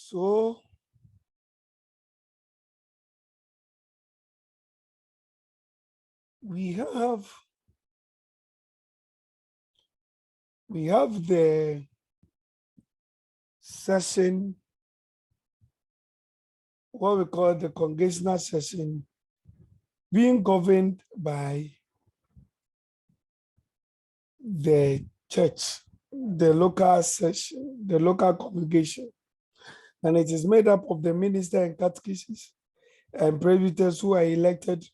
So we have the session, what we call the congregational session, being governed by the church, the local session, the local congregation. And it is made up of the minister and catechists and presbyters who are elected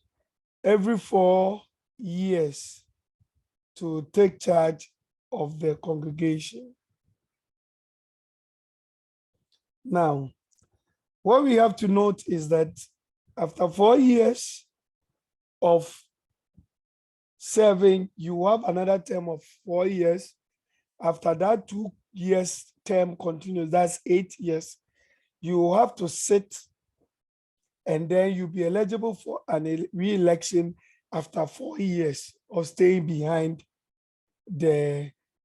every 4 years to take charge of the congregation. Now, what we have to note is that after 4 years of serving, you have another term of 4 years. After that 2 years term continues, that's 8 years. You have to sit, and then you'll be eligible for an re-election after 4 years of staying behind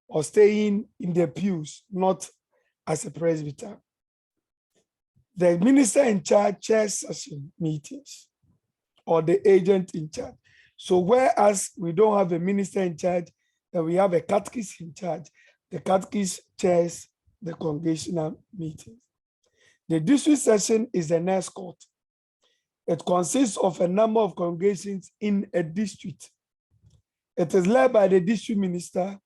or staying in the pews, not as a presbyter. The minister in charge chairs session meetings, or the agent in charge. So whereas we don't have a minister in charge, and we have a catechist in charge, the catechist chairs the congregational meetings. The district session is the next court. It consists of a number of congregations in a district. It is led by the district minister.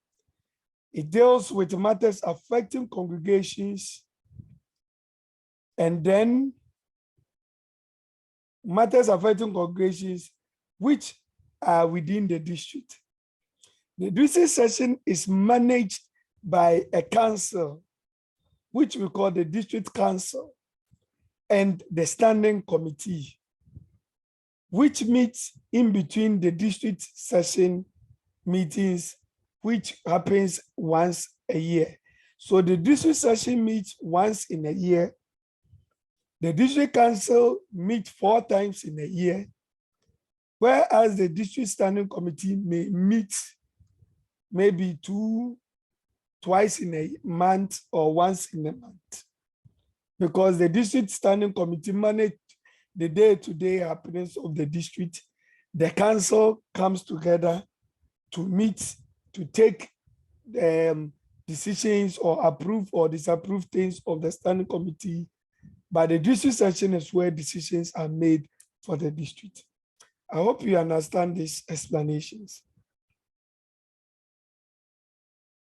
It deals with matters affecting congregations, and then matters affecting congregations which are within the district. The district session is managed by a council, which we call the district council, and the standing committee, which meets in between the district session meetings, which happens once a year. So the district session meets once in a year. The district council meets 4 times in a year, whereas the district standing committee may meet maybe twice in a month or once in a month, because the district standing committee manages the day-to-day happenings of the district. The council comes together to meet, to take decisions or approve or disapprove things of the standing committee. But the district session is where decisions are made for the district. I hope you understand these explanations.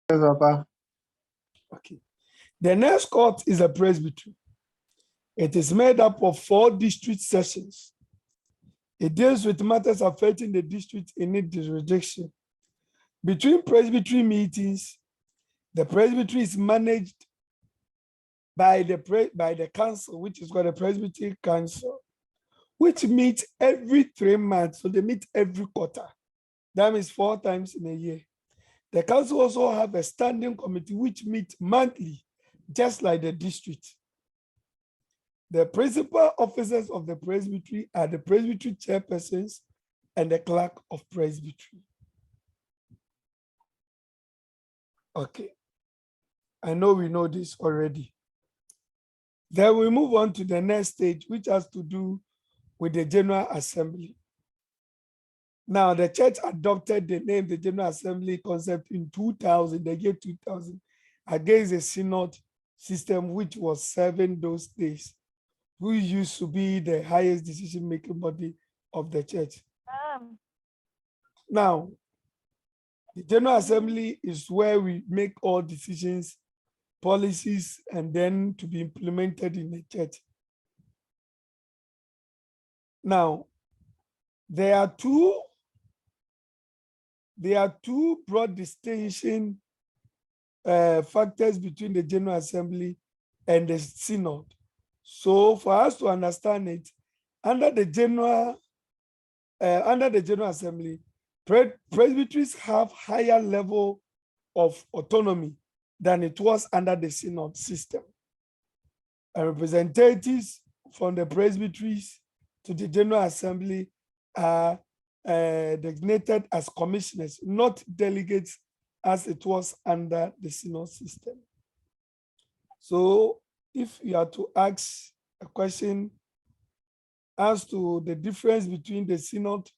Yes, Papa. Okay. The next court is a presbytery. It is made up of 4 district sessions. It deals with matters affecting the district in its jurisdiction. Between presbytery meetings, the presbytery is managed by the council, which is called the Presbytery Council, which meets every 3 months. So they meet every quarter. That means 4 times in a year. The council also have a standing committee which meets monthly, just like the district. The principal officers of the presbytery are the presbytery chairpersons and the clerk of presbytery. Okay, I know we know this already. Then we move on to the next stage, which has to do with the General Assembly. Now, the church adopted the name the General Assembly concept in 2000, the year 2000, against the synod system, which was serving those days, who used to be the highest decision-making body of the church. Now, the General Assembly is where we make all decisions, policies, and then to be implemented in the church. Now, there are two broad distinction factors between the General Assembly and the Synod. So for us to understand it, under the General Assembly, presbyteries have higher level of autonomy than it was under the Synod system. And representatives from the presbyteries to the General Assembly are designated as commissioners, not delegates as it was under the Synod system. So if you are to ask a question as to the difference between the synod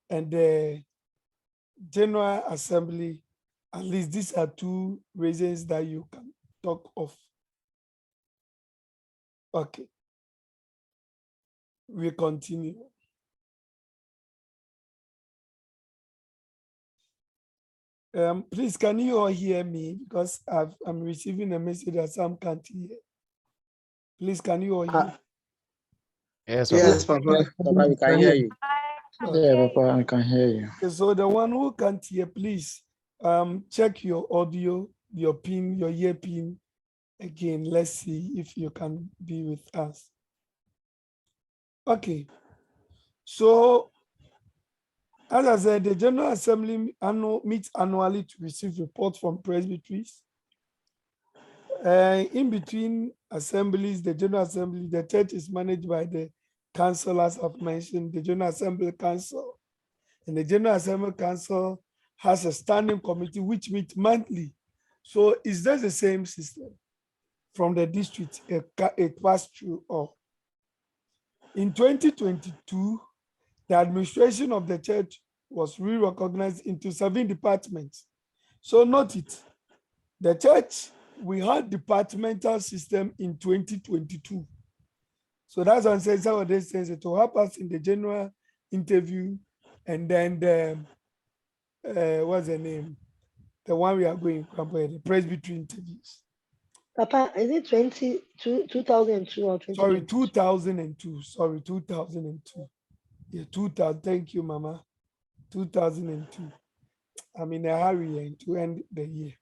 and the General Assembly, at least these are two reasons that you can talk of. Okay. We continue. Please, can you all hear me? Because I'm receiving a message that some can't hear. Please, can you all hear? Yes, Yes, Papa. Papa. Papa, we can hear you. Yeah, Papa, I can hear you. Okay, so the one who can't hear, please check your audio, your pin, your ear pin again. Let's see if you can be with us. Okay. So, as I said, the General Assembly meets annually to receive reports from presbyteries. In between assemblies, the General Assembly, the church is managed by the council, as I've mentioned, the General Assembly Council. And the General Assembly Council has a standing committee which meets monthly. So it's just the same system from the district, it passed through all. In 2022, the administration of the church was re-recognized into 7 departments. So note it, the church, we had departmental system in 2022. So that's what I'm saying, some of these things, it will help us in the general interview, and then the, what's the name? The one we are going, the presbytery interviews. Papa, is it 2002 or 2020? Sorry, 2002. Sorry, 2002. Yeah, 2000. Thank you, Mama. 2002. I'm in a hurry to end the year.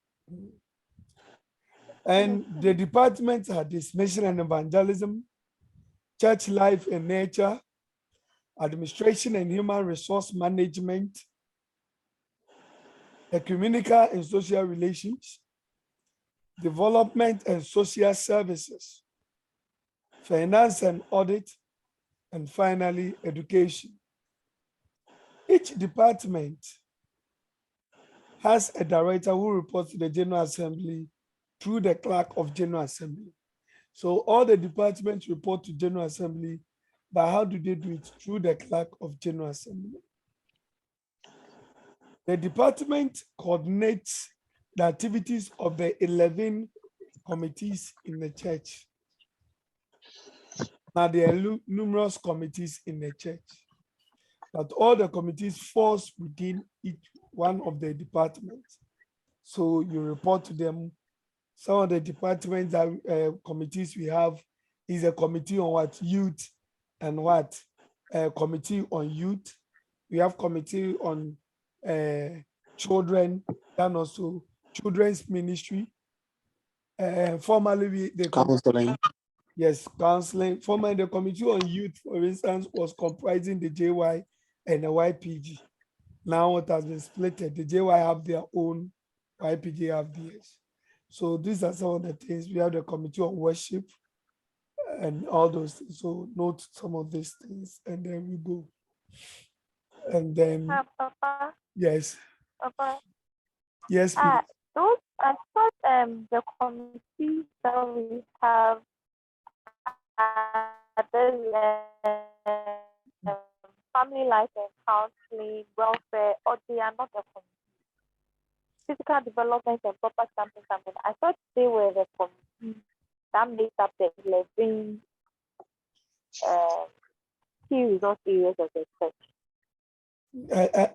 And the departments are this: mission and evangelism, church life and nature, administration and human resource management, ecumenical and social relations, development and social services, finance and audit, and finally, education. Each department has a director who reports to the General Assembly through the clerk of General Assembly. So all the departments report to General Assembly, but how do they do it? Through the clerk of General Assembly. The department coordinates the activities of the 11 committees in the church. Now there are numerous committees in the church, but all the committees falls within each one of the departments. So you report to them. Some of the departments that committees we have is a committee on what? Youth and what? Committee on youth. We have committee on children and also children's ministry. Formerly, the Counseling. yes, counseling. Formerly, the committee on youth, for instance, was comprising the JY and the YPG. Now it has been split. The JY have their own, YPG have theirs. So these are some of the things. We have the committee on worship and all those things. So note some of these things, and then we go. And then Papa, yes, Papa. yes, please. Those I thought the committees that we have family life and counseling, welfare, or they are not a committee. Physical development and proper something. I thought they were the committee that made up the 11 key resource areas of the church.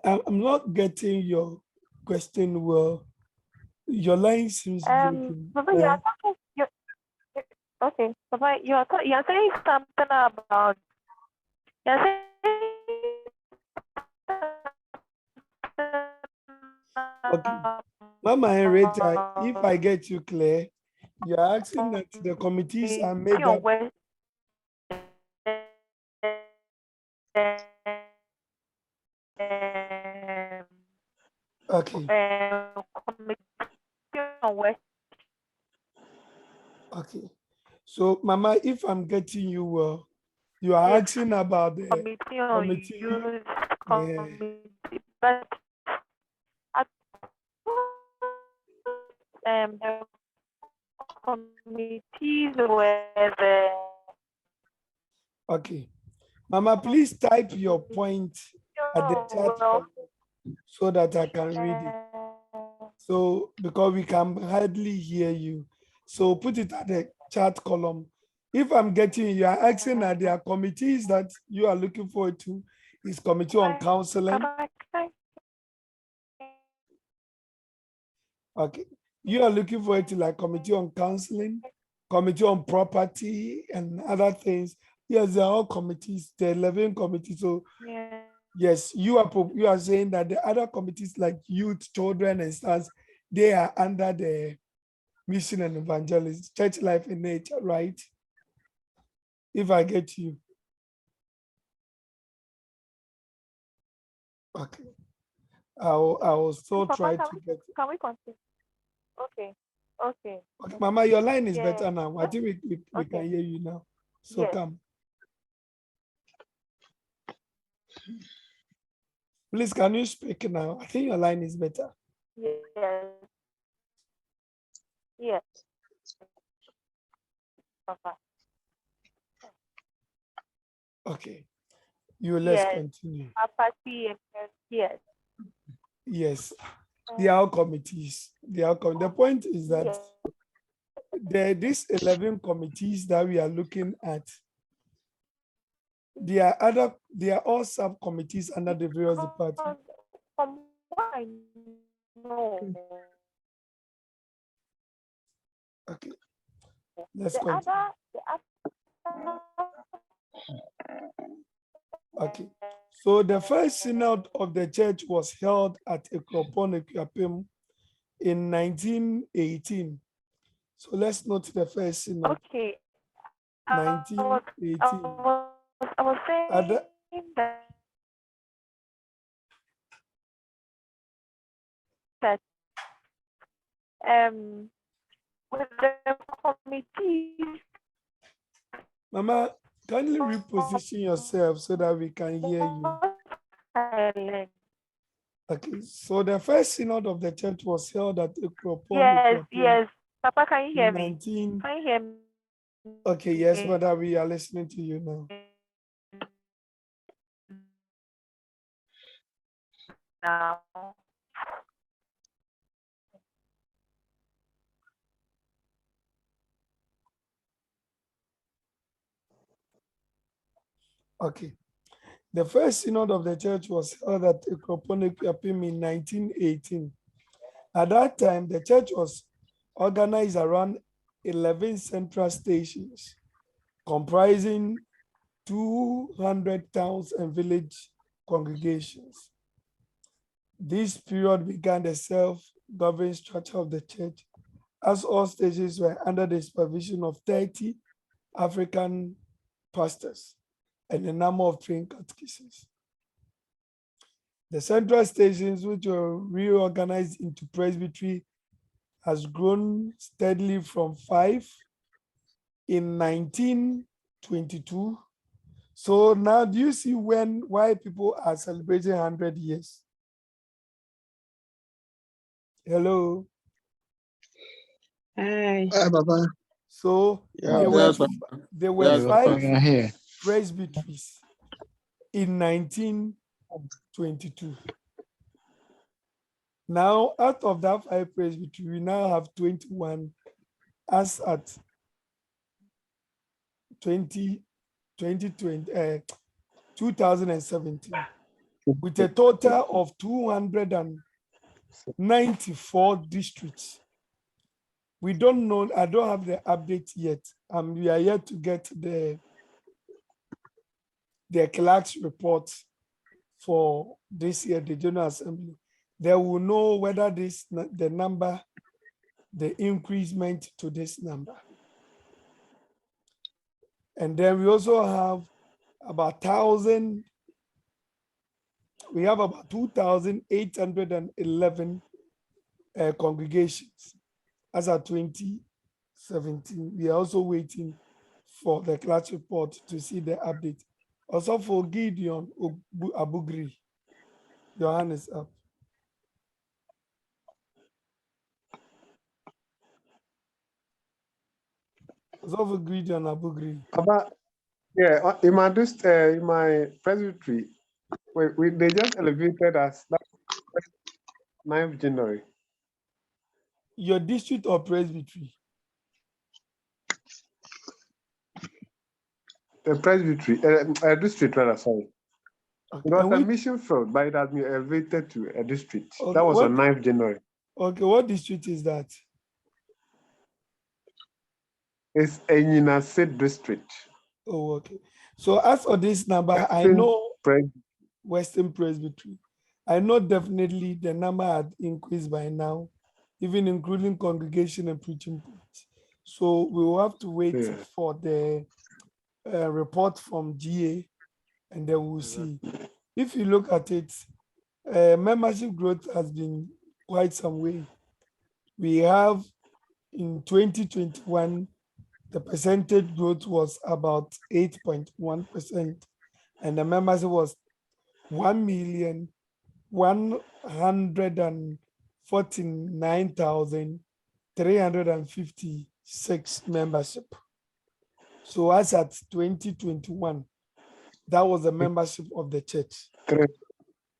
I'm not getting your question well. Your line seems breaking. Papa, you are talking. Okay, Papa, you're saying something about. You're saying. Okay, Mama Henrietta, if I get you clear, you're asking that the committees are made up. Okay. Okay. So, Mama, if I'm getting you well, you are asking about the committee on committee. youth, but the committees were the Okay. Mama, please type your point at the chat well, so that I can read it. So, because we can hardly hear you. So put it at the chat column. If I'm getting you are asking that there are committees that you are looking forward to, is committee on counseling. Okay. You are looking forward to like committee on counseling, committee on property and other things. Yes, they are all committees, the 11 committees. So yeah. yes, you are saying that the other committees like youth, children, and stars, they are under the mission and evangelism, church life in nature, right? If I get you. Okay. I will still Papa, try to get. can we continue? Okay. Okay. Okay, Mama, your line is Yeah. better now. I think we Okay. can hear you now. So Yes. come. Please, can you speak now? I think your line is better. Yes. Yes. Papa. Okay. Let's Yes. continue. Apathy and yes. Yes. They are all committees. The point is that Yes. these 11 committees that we are looking at, they are all subcommittees under the various departments. From what I know, Okay. Let's the continue. other Okay. So the first synod of the church was held at Ekropon Equiapim in 1918. So let's note the first synod. okay. 1918. I was saying that with the committees. Mama, kindly reposition yourself so that we can hear you. Silent. Okay, so the first synod of the church was held at Yes, Ekropon yes. Papa, can you hear me? 19. Can you hear me? Okay, yes, mother, we are listening to you now. Now. Okay. The first synod of the church was held at Ekropon Equiapim in 1918. At that time, the church was organized around 11 central stations, comprising 200 towns and village congregations. This period began the self-governing structure of the church, as all stations were under the supervision of 30 African pastors and a number of trained catechists. The central stations, which were reorganized into presbytery, has grown steadily from 5 in 1922. So now do you see why people are celebrating 100 years? Hello. Hi. Hi, Papa. So Yeah, there were yes, five Papa, I'm here. presbyteries in 1922. Now, out of that 5 presbyteries, we now have 21 as at 2017, with a total of 294 districts. We don't know, I don't have the update yet. We are yet to get the clerk's report for this year, the General Assembly. They will know whether the increasement to this number. And then we also have about 2,811 congregations as of 2017. We are also waiting for the class report to see the update. Also for Gideon Abugri, your hand is up. Osofo Gideon Abugri. About in my presbytery, they just elevated us that 9th January. Your district or presbytery? The presbytery, district rather, sorry. Okay. It was And a which, mission field, but it has been elevated to a district. okay, That was what, on 9th January. okay, what district is that? It's Enyina State District. Oh, okay. So as for this number, I Western know Pres- Western Presbytery. I know definitely the number had increased by now, even including congregation and preaching points. So we will have to wait Yeah. for the report from GA, and then we'll see. If you look at it, membership growth has been quite some way. We have in 2021, the percentage growth was about 8.1%, and the membership was 1,149,356 membership. So as at 2021, that was the membership of the church. Correct.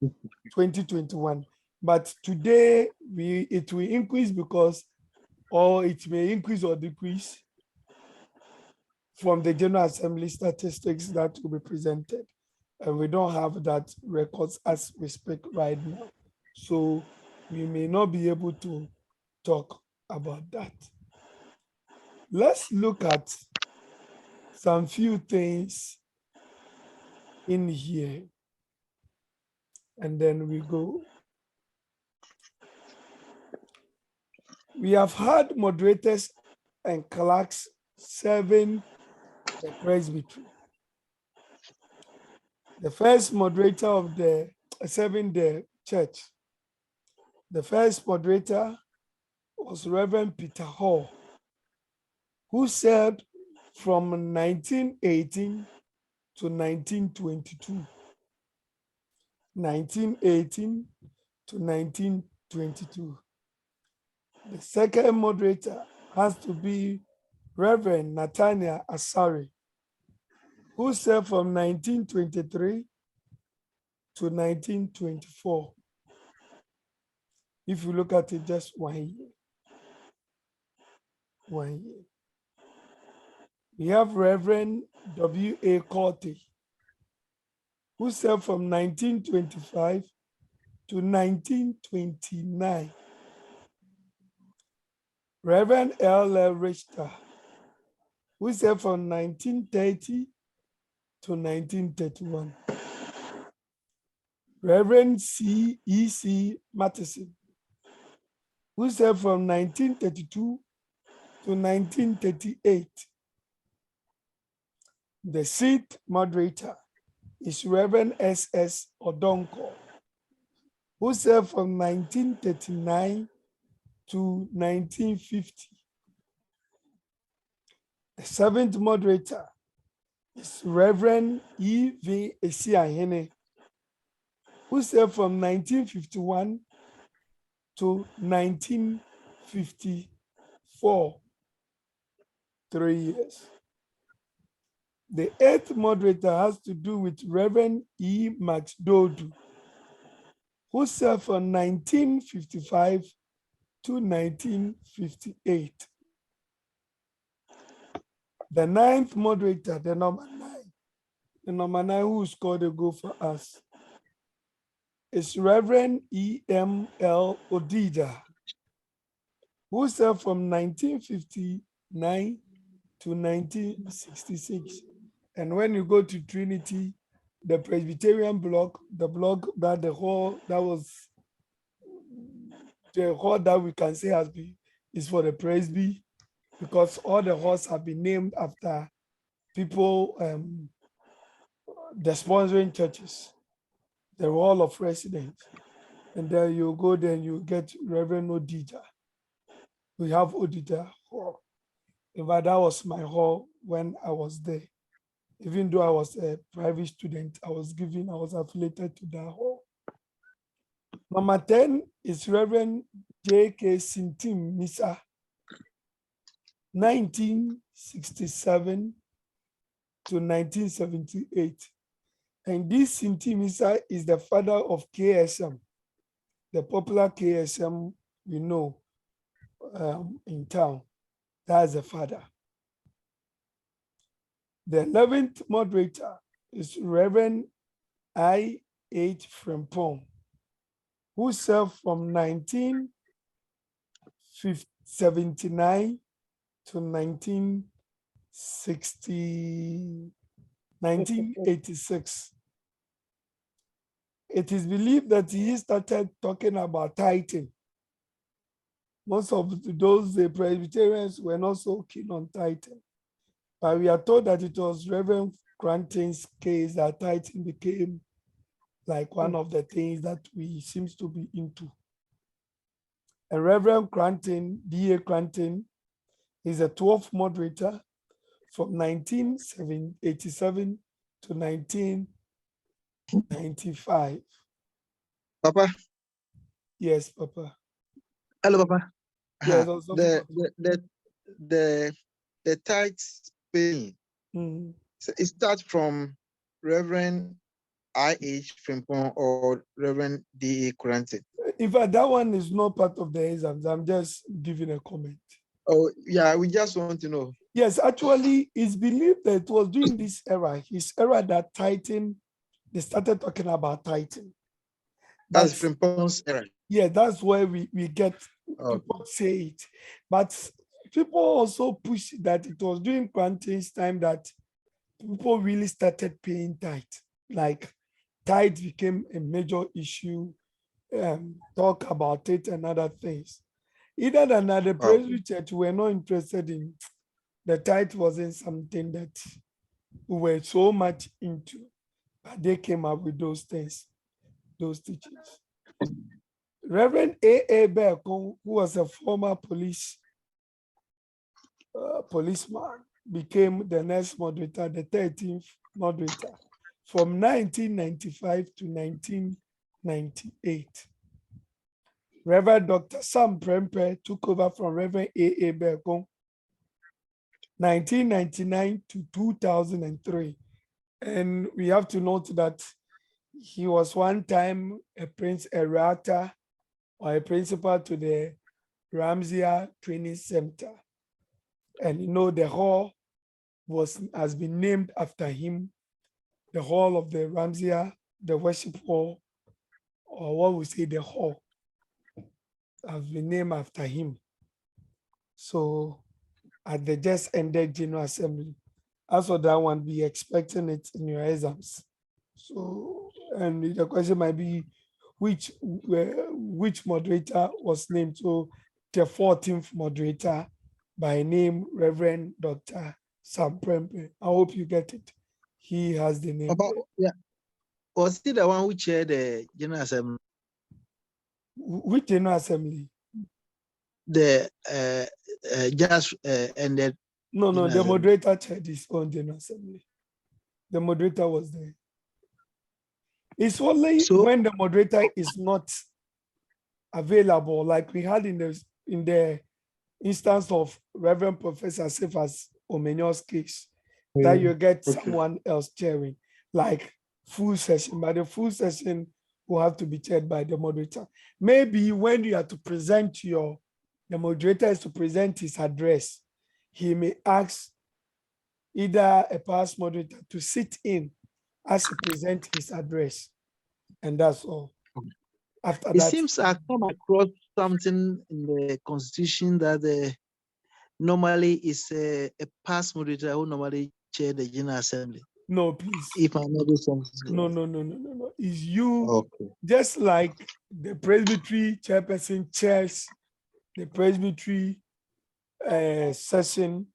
2021. But today it will increase because, or it may increase or decrease from the General Assembly statistics that will be presented. And we don't have that records as we speak right now. So we may not be able to talk about that. Let's look at some few things in here, and then we go. We have had moderators and clerks serving the presbytery. The first moderator of the serving the church, the first moderator was Reverend Peter Hall, who served from 1918 to 1922. 1918 to 1922. The second moderator has to be Reverend Nathaniel Asari, who served from 1923 to 1924. If you look at it, just 1 year. 1 year. We have Reverend W.A. Corte, who served from 1925 to 1929. Reverend L. Richter, who served from 1930 to 1931. Reverend C.E.C. Matheson, who served from 1932 to 1938. The sixth moderator is Reverend S.S. Odonko, who served from 1939 to 1950. The seventh moderator is Reverend E.V. Esiahene, who served from 1951 to 1954, 3 years. The eighth moderator has to do with Reverend E. Max Dodu, who served from 1955 to 1958. The ninth moderator, the number nine who scored a goal for us, is Reverend E.M.L. Odija, who served from 1959 to 1966. And when you go to Trinity, the Presbyterian block, the block that was the hall that we can say has been is for the Presby, because all the halls have been named after people, the sponsoring churches, the hall of residence. And then you go there and you get Reverend Odija. We have Odija Hall. In fact, that was my hall when I was there. Even though I was a private student, I was affiliated to that hall. Number 10 is Reverend J.K. Sintim Misa, 1967 to 1978. And this Sintimisa is the father of KSM, the popular KSM we know in town. That's the father. The 11th moderator is Reverend I.H. Frimpong, who served from 1979 to 1986. It is believed that he started talking about tithing. Most of those Presbyterians were not so keen on tithing. But we are told that it was Reverend Cranton's case that tithing became like one of the things that we seems to be into. And Reverend Cranton, D.A. Cranton, is a 12th moderator from 1987 to 1995. Papa, Yes, Papa. hello, Papa. Yes, also. The tithes paying. Mhm. So it starts from Reverend I.H. Frimpong or Reverend D.A. Curranton. In fact, that one is not part of the exams. I'm just giving a comment. Oh, yeah, we just want to know. Yes, actually, it's believed that it was during this era, his era, that tithing, they started talking about tithing. That's Frimpong's era. Yeah, that's where we get people say it. But people also push that it was during Quantin's time that people really started paying tithe. Like tithe became a major issue, talk about it and other things. Either than that, the Presbyterian Church were not interested in the tithe, wasn't something that we were so much into, but they came up with those things, those teachings. Reverend A.A. Berkon, who was a former policeman, became the next moderator, the 13th moderator, from 1995 to 1998. Reverend Dr. Sam Prempe took over from Reverend A.A. Berkon, 1999 to 2003. And we have to note that he was one time a errata or a principal to the Ramsey Training Center. And you know, the hall has been named after him, the hall of the Ramsey, the worship hall, or what we say, the hall, has been named after him. So at the just ended General Assembly, as for that one, be expecting it in your exams. So, and the question might be, which moderator was named? So the 14th moderator by name, Reverend Dr. Sam Prempe. I hope you get it. He has the name. Papa, yeah. Was he the one who chaired the General Assembly? Which General Assembly? The just ended. No, General the Assembly. moderator chaired his own General Assembly. The moderator was there. It's only when the moderator is not available, like we had in the instance of Reverend Professor Cephas Omenyo's case, that you get someone else chairing, like full session, but the full session will have to be chaired by the moderator. Maybe when you have to present the moderator is to present his address, he may ask either a past moderator to sit in as he presents his address, and that's all. After It that, seems I come across something in the Constitution that normally is a past moderator who normally chair the General Assembly. no, please. If I know this something. No. It's you, Okay. just like the Presbytery chairperson chairs the Presbytery session,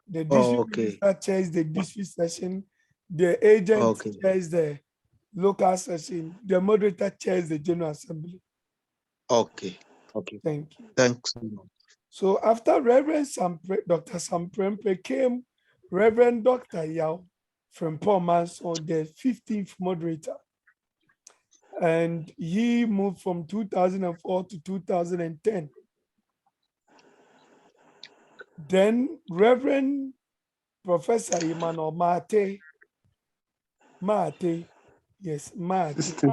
the district minister chairs the district session, the agent chairs the local session, the moderator chairs the General Assembly. Okay. Thank you. Thanks. So after Reverend Dr. Sam Prempe came Reverend Dr. Yao from Pomans on the 15th moderator. And he moved from 2004 to 2010. Then Reverend Professor Emmanuel Mate, yes, Mate, 16.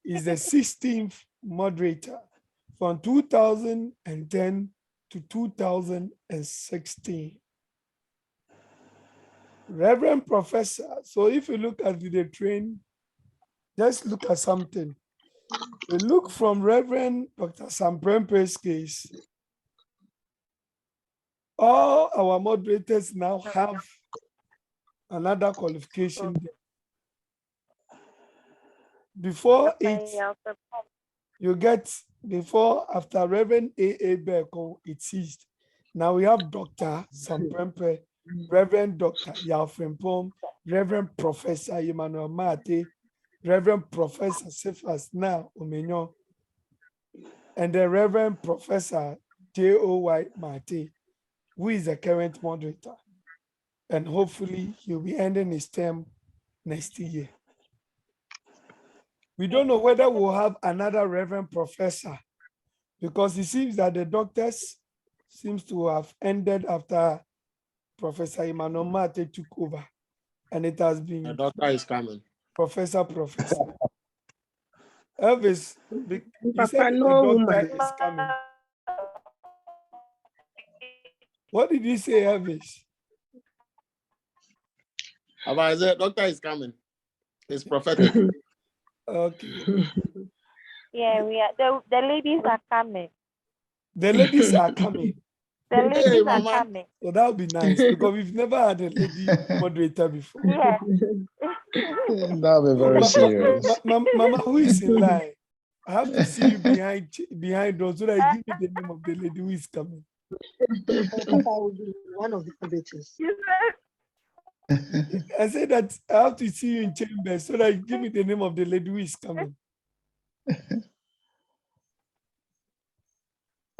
is the 16th moderator from 2010 to 2016. Reverend Professor, so if you look at the train, just look at something. We look from Reverend Dr. Samprempe's case. All our moderators now have another qualification. Before it, you get after Reverend A.A. Beko, it ceased. Now we have Dr. Samprempe, Reverend Dr. Yalfrimpom, Reverend Professor Emmanuel Mate, Reverend Professor Cephas now Omenyo, and the Reverend Professor J.O.Y. Mate, who is the current moderator. And hopefully he'll be ending his term next year. We don't know whether we'll have another Reverend Professor, because it seems that the doctors seems to have ended after Professor Emmanuel Mate took over, and it has been The doctor is coming. Professor. Elvis, you said Papa, the no doctor woman. is coming. What did you say, Elvis? I said, doctor is coming. It's prophetic. Okay. Yeah, we are. The ladies are coming. The ladies are coming. The ladies are Mama. coming. So that would be nice, because we've never had a lady moderator before. Yeah. That'll be very serious. Mama, who is in line? I have to see you behind those, so that you give me the name of the lady who is coming. Papa will be one of the moderators. I said that I have to see you in chambers, so that you give me the name of the lady who is coming.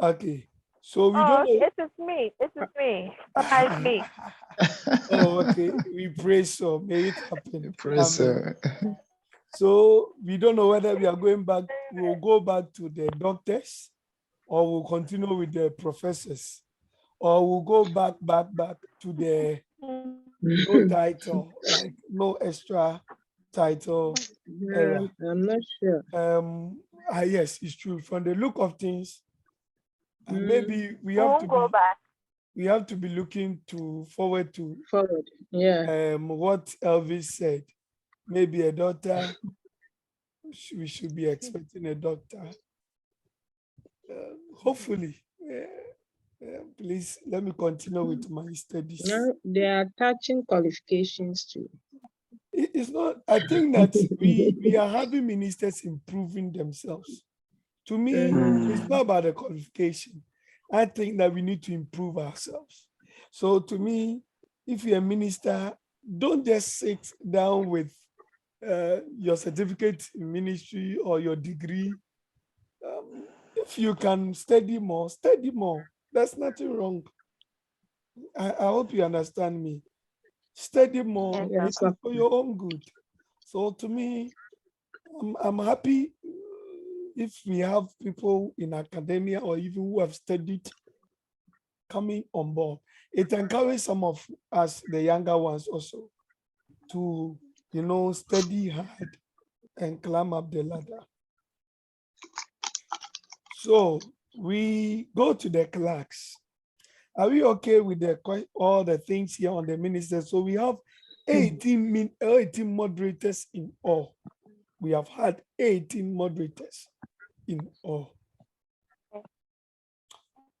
Okay. So we don't know. It is me. It is me. Papa is me. Oh, okay. We pray so. May it happen. Praise Amen. So we don't know whether we are going back. We'll go back to the doctors, or we'll continue with the professors, or we'll go back to the no title, like no extra title era. I'm not sure. Yes, it's true. From the look of things, maybe we We have to won't go be back. we have to be looking forward to Forward. Yeah. what Elvis said. Maybe a doctor. We should be expecting a doctor. Hopefully. Please let me continue with my studies. Now they are touching qualifications too. It's not. I think that we are having ministers improving themselves. To me, it's not about the qualification. I think that we need to improve ourselves. So to me, if you're a minister, don't just sit down with your certificate in ministry or your degree. If you can study more, study more. There's nothing wrong. I hope you understand me. Study more, Yes, it is for your own good. So to me, I'm happy if we have people in academia or even who have studied coming on board. It encourages some of us, the younger ones, also to, study hard and climb up the ladder. So we go to the clerks. Are we okay with all the things here on the minister? So we have 18 moderators in all. We have had 18 moderators in all.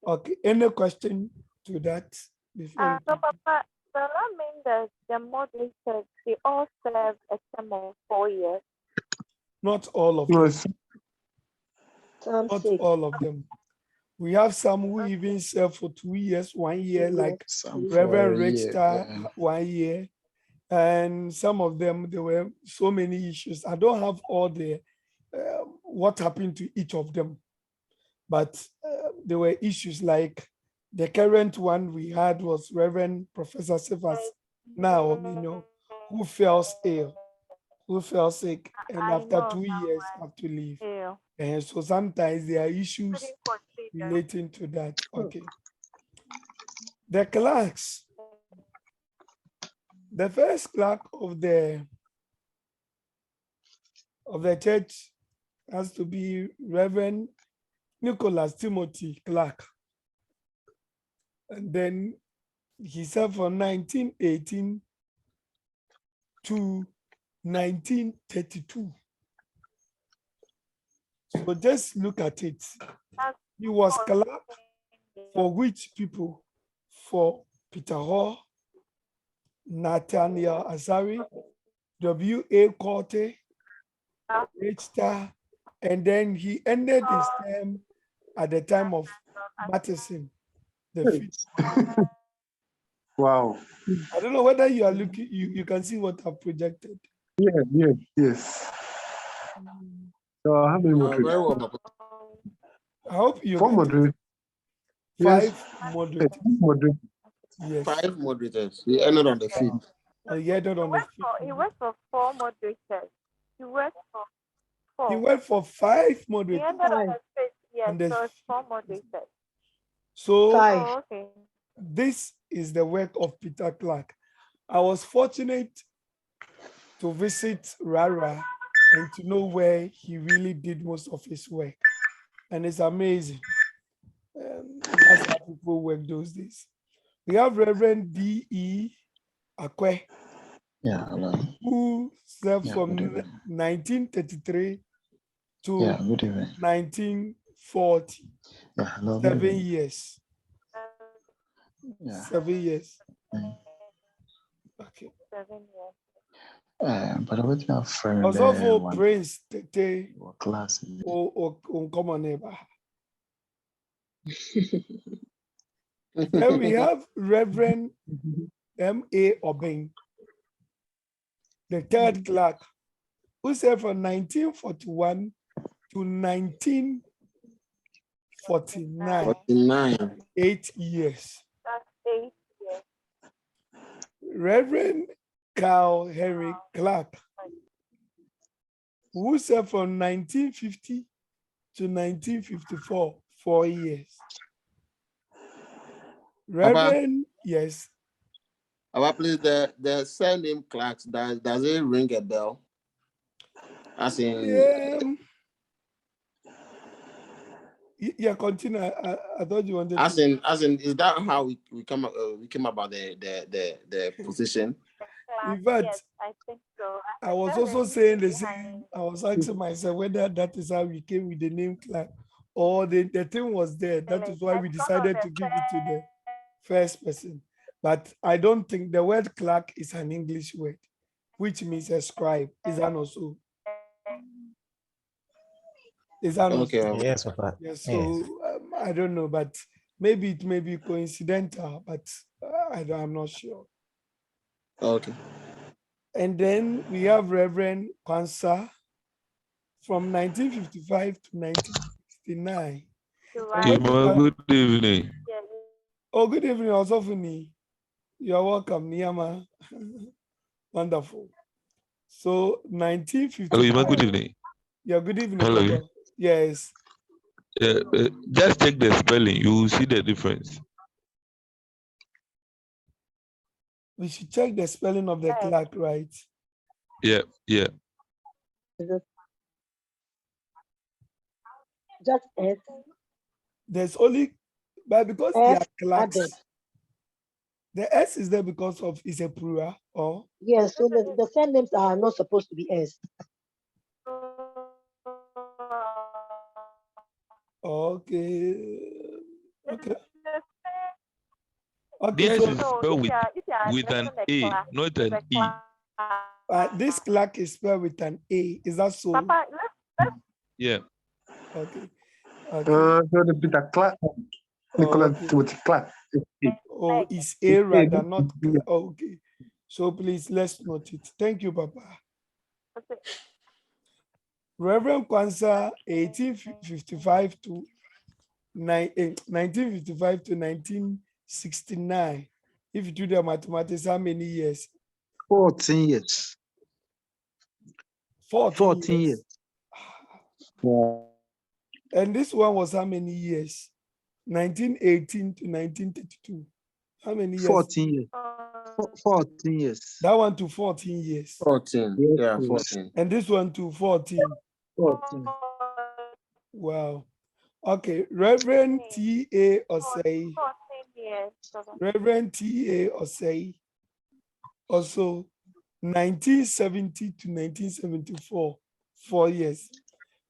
Okay, any question to that? So, Papa, does that mean that the moderators, they all serve a term of 4 years? Not all of them. Some Not 6. all of them. We have some who even serve for 2 years, 1 year, like Reverend Richter, 1 year. And some of them, there were so many issues. I don't have all the what happened to each of them, but there were issues like the current one we had was Reverend Professor Cephas now, who fell sick, and after 2 years have to leave. Yeah. And so sometimes there are issues relating to that. Okay. The clerks. The first clerk of the church has to be Reverend Nicholas Timothy Clark. And then he served from 1918 to 1932. So just look at it. He was clerk for which people? For Peter Hall, Nathaniel Asari, W.A. Corte, H. And then he ended his term at the time of Matheson, the fifth. Wow. I don't know whether you are looking, you can see what I've projected. Yes. So how many Very moderators? well, Papa. I hope you 4 get it. moderators. 5 moderators. Moderators. Yes. 5 moderators. We ended on the 5th. He ended on the He fifth. worked for 4 moderators. He worked for 4. He went for 5 He moderators. ended on the 5th. Yes, And the so it's 4 moderators. So 5. Oh, okay. this is the work of Peter Clark. I was fortunate to visit Rara and to know where he really did most of his work. And it's amazing. That's how people work those days. We have Reverend D.E. Akwe, Yeah, hello. who served Yeah, from good evening. 1933 to Yeah, good evening. 1940. Yeah, hello. Good 7 evening. years. Yeah. 7 years. Mm. Okay. 7 years. But I went to a friend Also for one Prince Tete class. or common neighbor. Then we have Reverend M.A. Obeng, the third clerk, who served from 1941 to 1949, 49. 8 years. That's 8 years. Reverend Carl Henry Clark, who served from 1950 to 1954, 4 years. Reverend, yes. Papa, please, the surname clerks, does it ring a bell? As in, Yeah, continue. I thought you wanted as to. in, is that how we came about the position? In fact, Yes, I think so. I was also saying the same. I was asking myself whether that is how we came with the name Clark, or the thing was there. That is why we decided to give it to the first person. But I don't think the word clerk is an English word, which means a scribe. Is that not so? Is that not Okay. so? Yes, Papa. Yes, so I don't know, but maybe it may be coincidental, but I'm not sure. Okay. And then we have Reverend Kwanzaa from 1955 to 1969. Good evening. Oh, good evening, Osofuni. You're welcome, Niyama. Wonderful. So 1955. Hello, Ima, good evening. Yeah, good evening. Hello. Papa. Yes. Just check the spelling. You will see the difference. We should check the spelling of the clerk, right? Yeah. Just S. There's only, but because they S are clerks, added. the S is there because of it's a plural, or? Yes, so the surnames are not supposed to be S. Okay. Okay. This So is spelled with an A, not an E. this clerk is spelled with an A. Is that so? Papa, Yeah. Okay. So the Peter Clark, Nicholas Timothy Clark. Oh, it's A rather not. Okay. So please let's note it. Thank you, Papa. Reverend Kwanzaa, 1955 to 1969. If you do the mathematics, how many years? 14 years. 14 years. And this one was how many years? 1918 to 1932. How many years? 14 years. 14 years. That one to 14 years. 14. Yes, Yeah, please. 14. And this one to 14. 14. Wow. Okay. Reverend T.A. Osei. 14 years. Reverend T.A. Osei. Also 1970 to 1974. 4 years.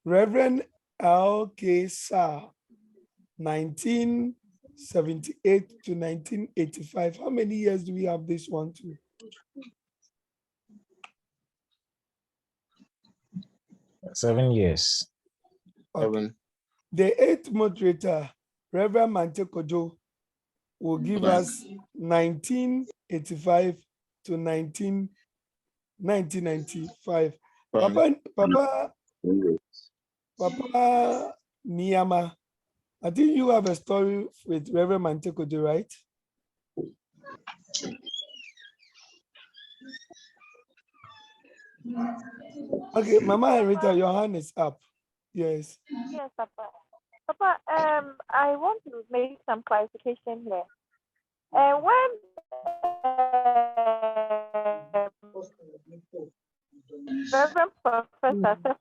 Reverend L.K. Sa. 1978 to 1985. How many years do we have this one too? Seven years. Okay. 7. The 8th moderator, Reverend Mante Kojo, will give us 1985 to 1995. Papa Niyama, I think you have a story with Reverend Mante Kojo, right? Okay, Mama Henrietta, your hand is up. Yes. Yes, Papa. Papa, I want to make some clarification here. When Reverend Professor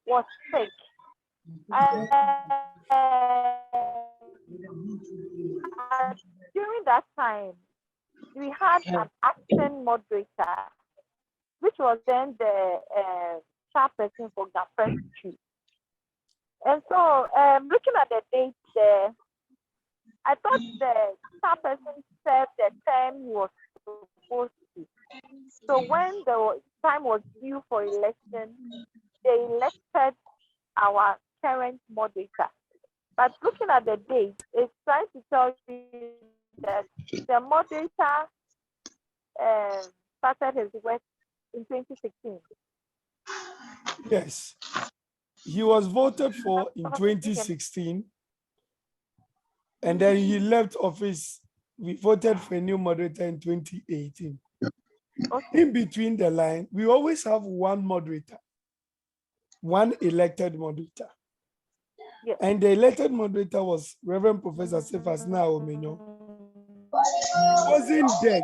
was sick, during that time, we had an acting moderator, which was then the chairperson for Gaffer Street. And so, looking at the date there, I thought the chairperson served the term he was supposed to. So when the time was due for election, they elected our current moderator. But looking at the date, it's trying to tell you that the moderator started his work in 2016. Yes. He was voted for in 2016, and then he left office. We voted for a new moderator in 2018. Okay. In between the line, we always have one moderator, one elected moderator. Yes. And the elected moderator was Reverend Professor Cephas Naomenyo. He wasn't dead.